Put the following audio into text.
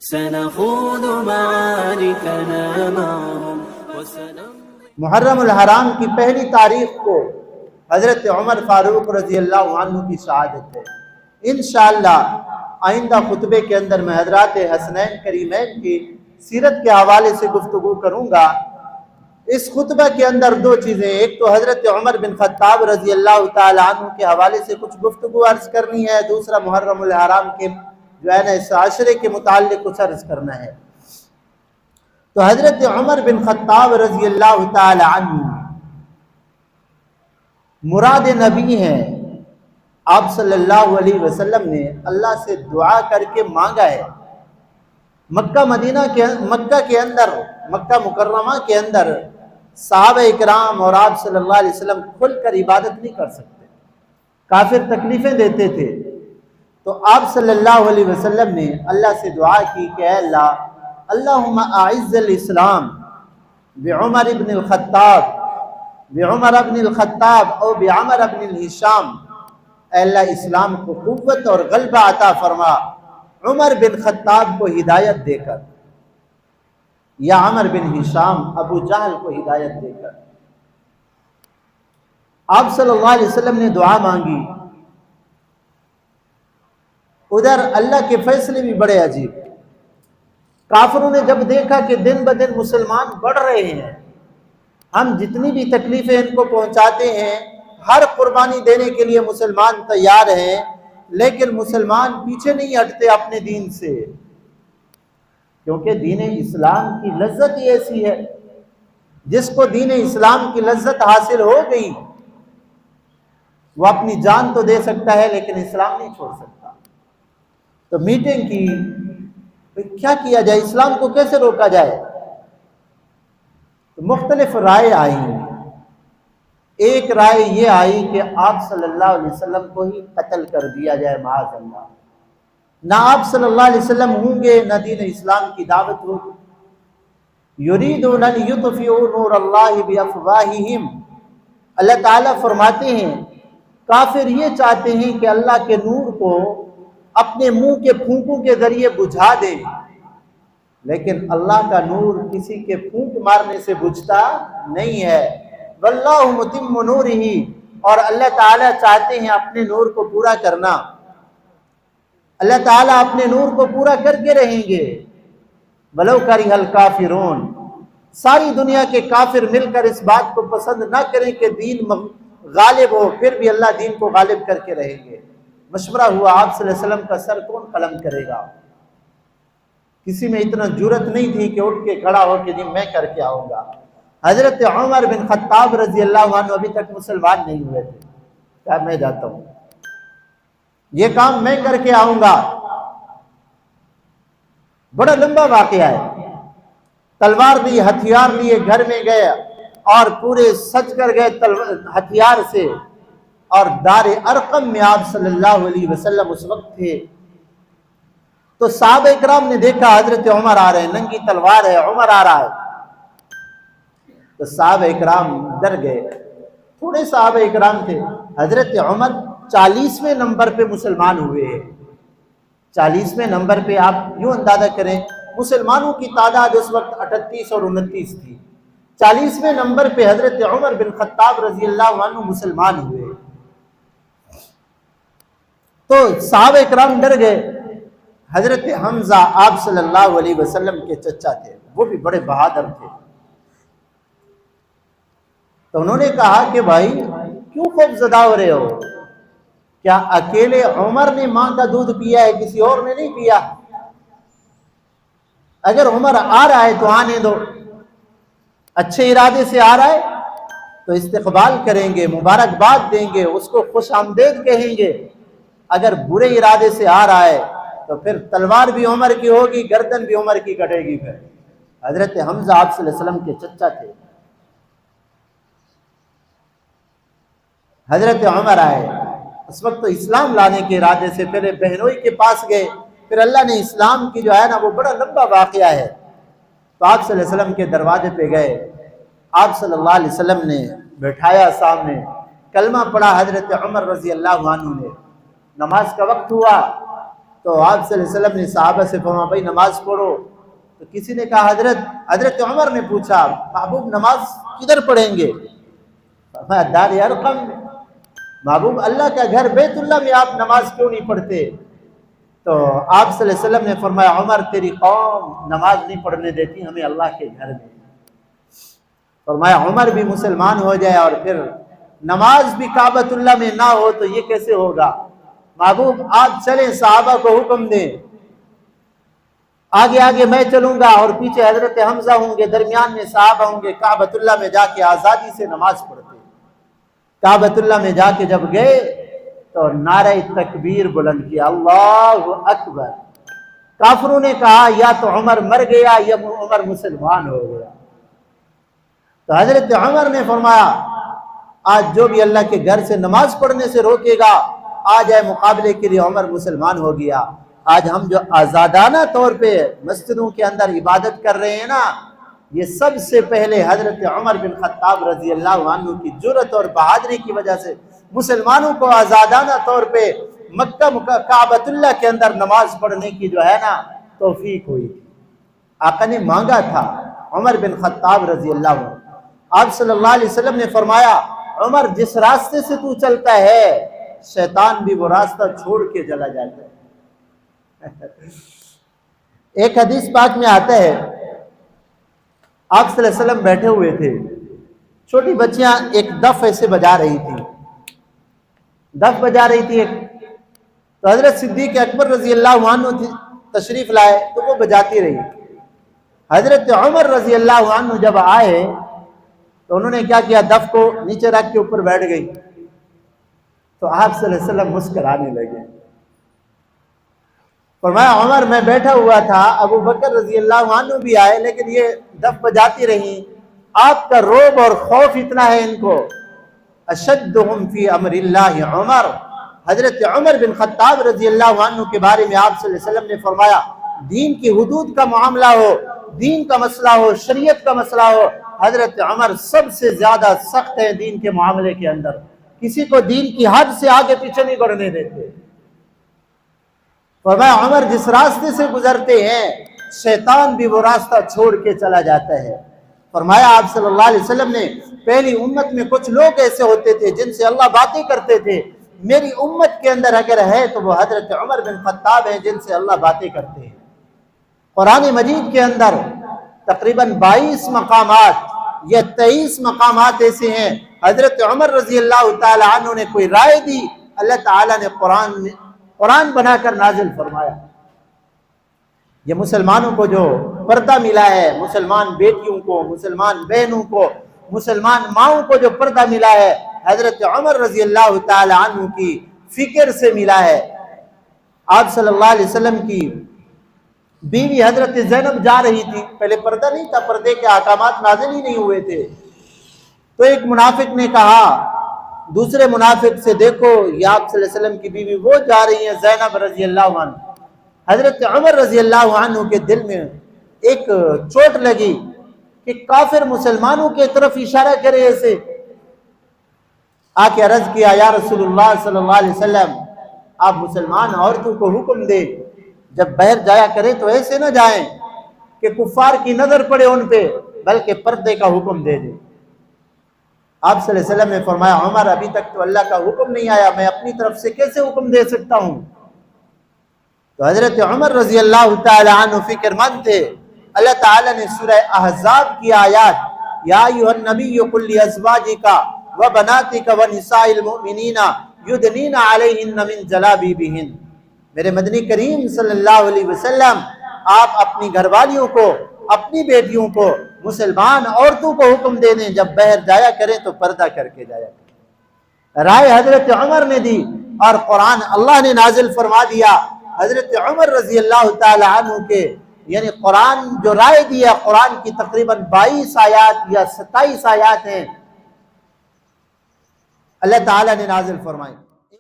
سنخوض معاركنا معهم محرم الحرام کی پہلی تاریخ کو حضرت عمر فاروق رضی اللہ عنہ کی شہادت ہے۔ انشاءاللہ آئندہ خطبے کے اندر میں حضرات حسنین کریمین کی سیرت کے حوالے سے گفتگو کروں گا۔ اس خطبہ کے اندر دو چیزیں، ایک تو حضرت عمر بن خطاب رضی اللہ تعالی عنہ کے حوالے سے کچھ گفتگو عرض کرنی ہے، دوسرا محرم الحرام کے جو ہے نا اس عشرے کے متعلق کچھ عرض کرنا ہے۔ تو حضرت عمر بن خطاب رضی اللہ تعالی عنہ مراد نبی ہیں۔ آپ صلی اللہ علیہ وسلم نے اللہ سے دعا کر کے مانگا ہے۔ مکہ مکرمہ کے اندر صحابہ اکرام اور آپ صلی اللہ علیہ وسلم کھل کر عبادت نہیں کر سکتے، کافر تکلیفیں دیتے تھے۔ تو آپ صلی اللہ علیہ وسلم نے اللہ سے دعا کی کہ اے اللہ، اللہم اعز الاسلام بعمر ابن الخطاب او بعمر ابن الہشام، اے اللہ اسلام کو قوت اور غلبہ عطا فرما عمر بن خطاب کو ہدایت دے کر، یا عمر بن ہشام ابو جہل کو ہدایت دے کر۔ آپ صلی اللہ علیہ وسلم نے دعا مانگی، ادھر اللہ کے فیصلے بھی بڑے عجیب۔ کافروں نے جب دیکھا کہ دن بدن مسلمان بڑھ رہے ہیں، ہم جتنی بھی تکلیفیں ان کو پہنچاتے ہیں، ہر قربانی دینے کے لیے مسلمان تیار ہیں، لیکن مسلمان پیچھے نہیں ہٹتے اپنے دین سے، کیونکہ دین اسلام کی لذت ہی ایسی ہے۔ جس کو دین اسلام کی لذت حاصل ہو گئی وہ اپنی جان تو دے سکتا ہے لیکن اسلام نہیں چھوڑ سکتا۔ تو میٹنگ کی، کیا کیا جائے، اسلام کو کیسے روکا جائے؟ تو مختلف رائے آئی۔ ایک رائے یہ آئی کہ آپ صلی اللہ علیہ وسلم کو ہی قتل کر دیا جائے، معاذ اللہ۔ نہ آپ صلی اللہ علیہ وسلم ہوں گے، نہ دین اسلام کی دعوت ہوگی۔ یریدون ان یطفئوا نور اللہ بافواہہم، اللہ تعالیٰ فرماتے ہیں کافر یہ چاہتے ہیں کہ اللہ کے نور کو اپنے منہ کے پھونکوں کے ذریعے بجھا دیں، لیکن اللہ کا نور کسی کے پھونک مارنے سے بجھتا نہیں ہے۔ واللہ متم نورہ، اور اللہ تعالیٰ چاہتے ہیں اپنے نور کو پورا کرنا۔ اللہ تعالیٰ اپنے نور کو پورا کر کے رہیں گے۔ ولو کرہ الکافرون، ساری دنیا کے کافر مل کر اس بات کو پسند نہ کریں کہ دین غالب ہو، پھر بھی اللہ دین کو غالب کر کے رہیں گے۔ مشورہ ہوا آپ صلی اللہ علیہ وسلم کا سر کون قلم کرے گا؟ کسی میں اتنا جرت نہیں تھی کہ اٹھ کے کھڑا ہو کہ جی میں کر کے آؤں گا۔ حضرت عمر بن خطاب رضی اللہ عنہ ابھی تک مسلمان نہیں ہوئے تھے، کہا میں جاتا ہوں، یہ کام میں کر کے آؤں گا۔ بڑا لمبا واقعہ ہے۔ تلوار لی، ہتھیار لیے گھر میں گئے اور پورے سج کر گئے ہتھیار سے، اور دار ارقم میں آپ صلی اللہ علیہ وسلم اس وقت تھے۔ تو صحابہ اکرام نے دیکھا حضرت عمر آ رہے ہیں، ننگی تلوار ہے، عمر آ رہا ہے۔ تو صحابہ اکرام ڈر گئے۔ تھوڑے صحابہ اکرام تھے۔ حضرت عمر 40ویں نمبر پہ مسلمان ہوئے ہیں۔ 40ویں نمبر پہ آپ یوں اندازہ کریں، مسلمانوں کی تعداد اس وقت 38 اور 29 تھی۔ 40ویں نمبر پہ حضرت عمر بن خطاب رضی اللہ عنہ مسلمان ہوئے۔ تو صحابہ اکرام ڈر گئے۔ حضرت حمزہ آپ صلی اللہ علیہ وسلم کے چچا تھے، وہ بھی بڑے بہادر تھے۔ تو انہوں نے کہا کہ بھائی کیوں خوف زدہ ہو رہے ہو؟ کیا اکیلے عمر نے ماں کا دودھ پیا ہے، کسی اور نے نہیں پیا؟ اگر عمر آ رہا ہے تو آنے دو، اچھے ارادے سے آ رہا ہے تو استقبال کریں گے، مبارکباد دیں گے، اس کو خوش آمدید کہیں گے۔ اگر برے ارادے سے آ رہا ہے تو پھر تلوار بھی عمر کی ہوگی، گردن بھی عمر کی کٹے گی۔ پھر حضرت حمزہ آپ صلی اللہ علیہ وسلم کے چچا تھے۔ حضرت عمر آئے، اس وقت تو اسلام لانے کے ارادے سے پہلے بہنوئی کے پاس گئے، پھر اللہ نے اسلام کی جو ہے نا وہ بڑا لمبا واقعہ ہے۔ تو آپ صلی اللہ علیہ وسلم کے دروازے پہ گئے، آپ صلی اللہ علیہ وسلم نے بٹھایا سامنے، کلمہ پڑھا حضرت عمر رضی اللہ عنہ نے۔ نماز کا وقت ہوا، تو آپ صلی اللہ علیہ وسلم نے صحابہ سے فرمایا بھائی نماز پڑھو. تو کسی نے کہا حضرت عمر نے پوچھا محبوب نماز کدھر پڑھیں گے؟ فرمایا دار ارقم. محبوب اللہ کا گھر بیت اللہ میں آپ نماز کیوں نہیں پڑھتے؟ تو آپ صلی اللہ علیہ وسلم نے فرمایا عمر تیری قوم نماز نہیں پڑھنے دیتی ہمیں اللہ کے گھر میں. فرمایا عمر بھی مسلمان ہو جائے اور پھر نماز بھی کعبۃ اللہ میں نہ ہو تو یہ کیسے ہوگا؟ محبوب آپ چلیں صحابہ کو حکم دیں، آگے آگے میں چلوں گا اور پیچھے حضرت حمزہ ہوں گے، درمیان میں صحابہ ہوں گے. کعبۃ اللہ میں جا کے آزادی سے نماز پڑھتے. کعبۃ اللہ میں جا کے جب گئے تو نعرہ تکبیر بلند کیا اللہ اکبر. کافروں نے کہا یا تو عمر مر گیا یا عمر مسلمان ہو گیا. تو حضرت عمر نے فرمایا آج جو بھی اللہ کے گھر سے نماز پڑھنے سے روکے گا آ جائے مقابلے کے لیے عمر مسلمان ہو گیا. آج ہم جو آزادانہ طور پہ مسجدوں کے اندر عبادت کر رہے ہیں نا، یہ سب سے پہلے حضرت عمر بن خطاب رضی اللہ عنہ کی جرأت اور بہادری کی وجہ سے مسلمانوں کو آزادانہ طور پہ مکہ کعبۃ اللہ کے اندر نماز پڑھنے کی جو ہے نا توفیق ہوئی. آقا نے مانگا تھا عمر بن خطاب رضی اللہ عنہ. آپ صلی اللہ علیہ وسلم نے فرمایا عمر جس راستے سے تو چلتا ہے شیطان بھی وہ راستہ چھوڑ کے چلا جاتا ہے. ایک حدیث پاک میں آتا ہے آپ صلی اللہ علیہ وسلم بیٹھے ہوئے تھے، چھوٹی بچیاں ایک دف ایسے بجا رہی تھی، دف بجا رہی تھی ایک. تو حضرت صدیق اکبر رضی اللہ عنہ تشریف لائے تو وہ بجاتی رہی. حضرت عمر رضی اللہ عنہ جب آئے تو انہوں نے کیا کیا، دف کو نیچے رکھ کے اوپر بیٹھ گئی. تو آپ صلی اللہ علیہ وسلم مسکرانے لگے. فرمایا عمر میں بیٹھا ہوا تھا، ابو بکر رضی اللہ عنہ بھی آئے لیکن یہ دف بجاتی رہی. آپ کا روب اور خوف اتنا ہے ان کو. اشدہم فی امر اللہ عمر. حضرت عمر بن خطاب رضی اللہ عنہ کے بارے میں آپ صلی اللہ علیہ وسلم نے فرمایا دین کی حدود کا معاملہ ہو، دین کا مسئلہ ہو، شریعت کا مسئلہ ہو، حضرت عمر سب سے زیادہ سخت ہے دین کے معاملے کے اندر. کسی کو دین کی حد سے آگے پیچھے نہیں بڑھنے دیتے. فرمایا عمر جس راستے سے گزرتے ہیں شیطان بھی وہ راستہ چھوڑ کے چلا جاتا ہے. فرمایا آپ صلی اللہ علیہ وسلم نے پہلی امت میں کچھ لوگ ایسے ہوتے تھے جن سے اللہ باتیں کرتے تھے، میری امت کے اندر اگر ہے تو وہ حضرت عمر بن خطاب ہیں جن سے اللہ باتیں کرتے ہیں. قرآن مجید کے اندر تقریباً 22 مقامات یا 23 مقامات ایسے ہیں حضرت عمر رضی اللہ تعالی عنہ نے کوئی رائے دی، اللہ تعالیٰ نے قرآن بنا کر نازل فرمایا. یہ مسلمانوں کو جو پردہ ملا ہے، مسلمان بیٹیوں کو، مسلمان بہنوں کو، مسلمان ماؤں کو جو پردہ ملا ہے حضرت عمر رضی اللہ تعالی عنہ کی فکر سے ملا ہے. آپ صلی اللہ علیہ وسلم کی بیوی حضرت زینب جا رہی تھی، پہلے پردہ نہیں تھا، پردے کے احکامات نازل ہی نہیں ہوئے تھے. تو ایک منافق نے کہا دوسرے منافق سے دیکھو یہ آپ صلی اللہ علیہ وسلم کی بیوی وہ جا رہی ہیں زینب رضی اللہ عنہ. حضرت عمر رضی اللہ عنہ کے دل میں ایک چوٹ لگی کہ کافر مسلمانوں کے طرف اشارہ کرے ایسے. آ کے عرض کیا یا رسول اللہ صلی اللہ علیہ وسلم آپ مسلمان عورتوں کو حکم دے جب باہر جایا کریں تو ایسے نہ جائیں کہ کفار کی نظر پڑے ان پہ، بلکہ پردے کا حکم دے دیں. آپ صلی اللہ علیہ وسلم نے فرمایا عمر ابھی تک تو اللہ کا حکم نہیں آیا، میں اپنی طرف سے کیسے حکم دے سکتا ہوں؟ تو حضرت عمر رضی اللہ تعالی عنہ فکر مند تھے. اللہ تعالیٰ نے سورہ احزاب کی آیات یا ایھا النبی قل لازواجک وبناتک ونساء المؤمنین یدنین علیہن من جلابیبہن، میرے مدنی کریم صلی اللہ علیہ وسلم آپ اپنی گھر والیوں کو، اپنی بیٹیوں کو، مسلمان عورتوں کو حکم دے دیں جب باہر جایا کریں تو پردہ کر کے جایا کریں. رائے حضرت عمر نے دی اور قرآن اللہ نے نازل فرما دیا. حضرت عمر رضی اللہ تعالی عنہ کے یعنی قرآن جو رائے دیا قرآن کی تقریباً 22 آیات یا 27 آیات ہیں اللہ تعالیٰ نے نازل فرمائی.